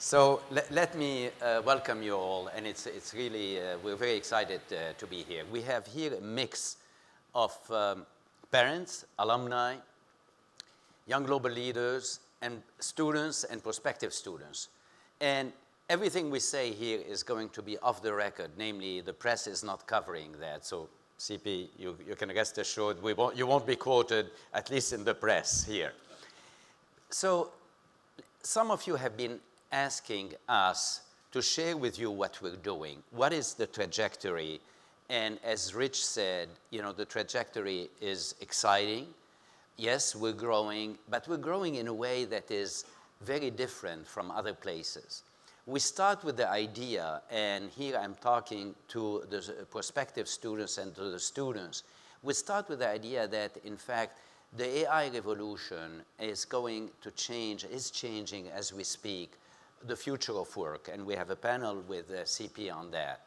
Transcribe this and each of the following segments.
So let me welcome you all, and it's really, we're very excited to be here. We have here a mix of parents, alumni, young global leaders, and students and prospective students. And everything we say here is going to be off the record, namely the press is not covering that. So CP, you can rest assured you won't be quoted, at least in the press here. So some of you have been asking us to share with you what we're doing. What is the trajectory? And as Rich said, you know, the trajectory is exciting. Yes, we're growing, but we're growing in a way that is very different from other places. We start with the idea, and here I'm talking to the prospective students and to the students. We start with the idea that, in fact, the AI revolution is going to change, is changing as we speak, the future of work, and we have a panel with CP on that.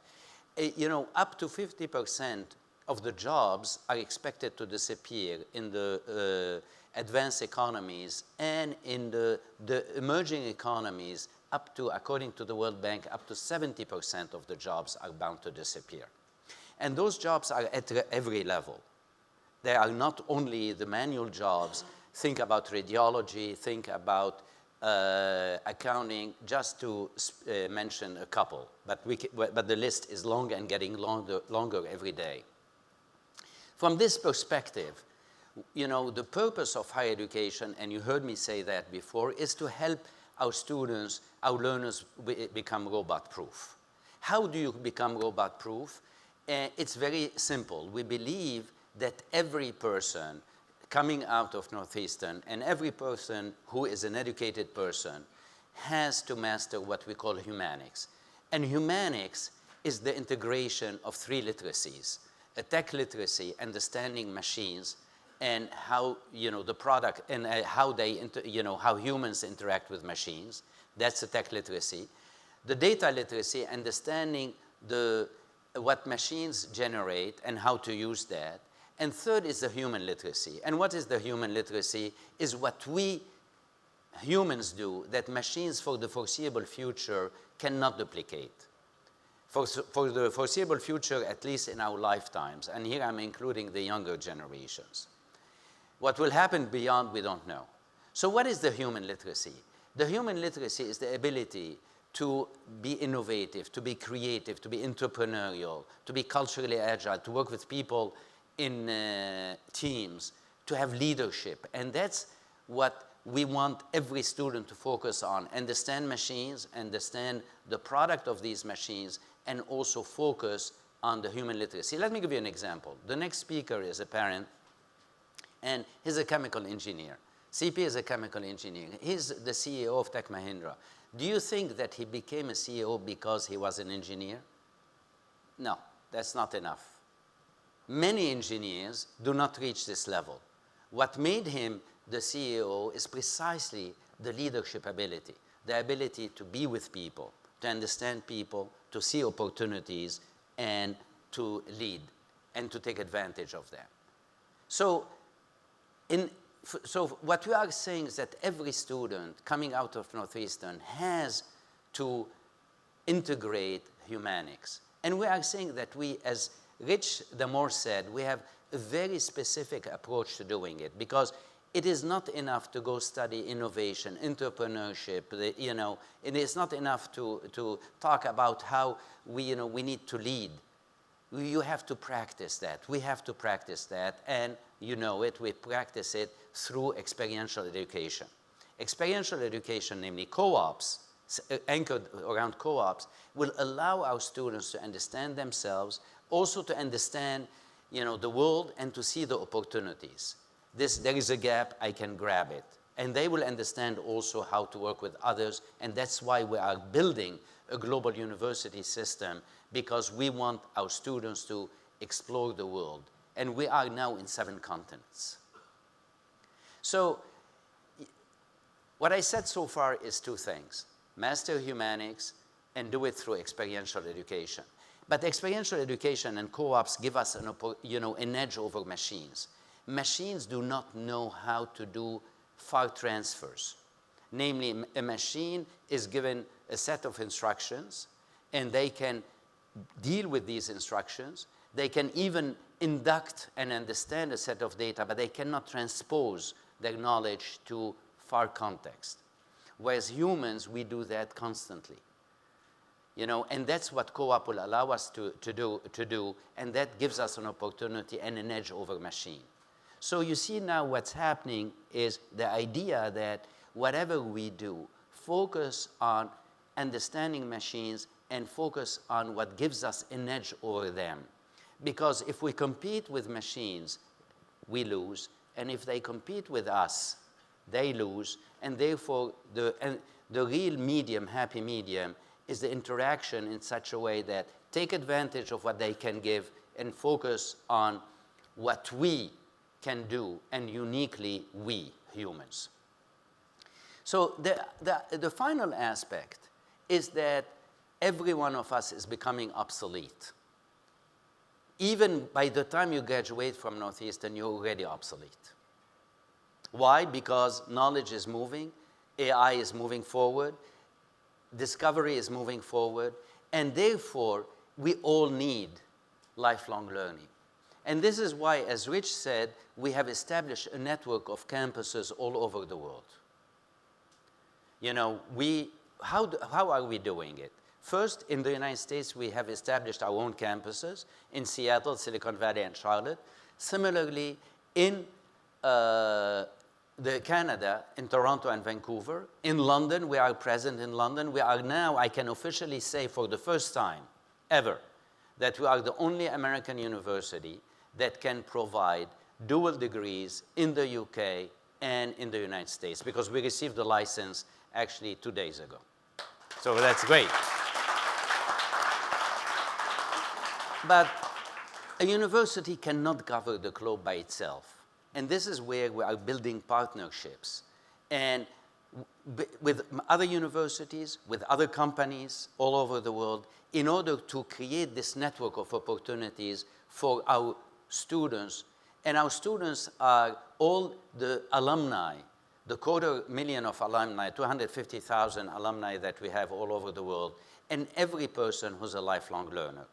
You know, up to 50% of the jobs are expected to disappear in the advanced economies, and in the emerging economies, up to, according to the World Bank, up to 70% of the jobs are bound to disappear. And those jobs are at every level. They are not only the manual jobs. Think about radiology, think about accounting, just to mention a couple, but the list is long and getting longer every day. From this perspective, you know, the purpose of higher education, and you heard me say that before, is to help our students, our learners become robot-proof. How do you become robot-proof? It's very simple. We believe that every person coming out of Northeastern, and every person who is an educated person, has to master what we call humanics. And humanics is the integration of three literacies: a tech literacy, understanding machines, and how, you know, the product, and how they, how humans interact with machines. That's the tech literacy. The data literacy, understanding what machines generate and how to use that. And third is the human literacy. And what is the human literacy? Is what we humans do that machines for the foreseeable future cannot duplicate. For the foreseeable future, at least in our lifetimes, and here I'm including the younger generations. What will happen beyond, we don't know. So what is the human literacy? The human literacy is the ability to be innovative, to be creative, to be entrepreneurial, to be culturally agile, to work with people in teams, to have leadership. And that's what we want every student to focus on: understand machines, understand the product of these machines, and also focus on the human literacy. Let me give you an example. The next speaker is a parent, and he's a chemical engineer. CP is a chemical engineer. He's the CEO of Tech Mahindra. Do you think that he became a CEO because he was an engineer? No, that's not enough. Many engineers do not reach this level. What made him the CEO is precisely the leadership ability, the ability to be with people, to understand people, to see opportunities, and to lead, and to take advantage of them. So what we are saying is that every student coming out of Northeastern has to integrate humanics. And we are saying that we, as Rich Damore said, we have a very specific approach to doing it, because it is not enough to go study innovation, entrepreneurship, it is not enough to talk about how we need to lead. You have to practice that. We have to practice that, and you know it, we practice it through experiential education. Experiential education, namely co-ops, anchored around co-ops, will allow our students to understand themselves, also to understand, the world, and to see the opportunities. There is a gap, I can grab it. And they will understand also how to work with others, and that's why we are building a global university system, because we want our students to explore the world. And we are now in 7 continents. So what I said so far is 2 things: master humanics and do it through experiential education. But experiential education and co-ops give us an edge over machines. Machines do not know how to do file transfers. Namely, a machine is given a set of instructions, and they can deal with these instructions. They can even induct and understand a set of data, but they cannot transpose their knowledge to far context. Whereas humans, we do that constantly. You know, and that's what co-op will allow us to do, and that gives us an opportunity and an edge over machine. So you see now what's happening is the idea that whatever we do, focus on understanding machines and focus on what gives us an edge over them. Because if we compete with machines, we lose, and if they compete with us, they lose, and therefore the real medium, happy medium, is the interaction in such a way that take advantage of what they can give and focus on what we can do, and uniquely we humans. So the final aspect is that every one of us is becoming obsolete. Even by the time you graduate from Northeastern, you're already obsolete. Why? Because knowledge is moving, AI is moving forward, discovery is moving forward, and therefore we all need lifelong learning. And this is why, as Rich said, we have established a network of campuses all over the world. You know, how are we doing it? First, in the United States, we have established our own campuses in Seattle, Silicon Valley, and Charlotte. Similarly, in Canada, in Toronto and Vancouver. In London, we are present in London. We are now, I can officially say for the first time ever, that we are the only American university that can provide dual degrees in the UK and in the United States, because we received the license actually 2 days ago. So that's great. But a university cannot cover the globe by itself. And this is where we are building partnerships. And with other universities, with other companies all over the world, in order to create this network of opportunities for our students. And our students are all the alumni, the 250,000 of alumni, 250,000 alumni that we have all over the world, and every person who's a lifelong learner.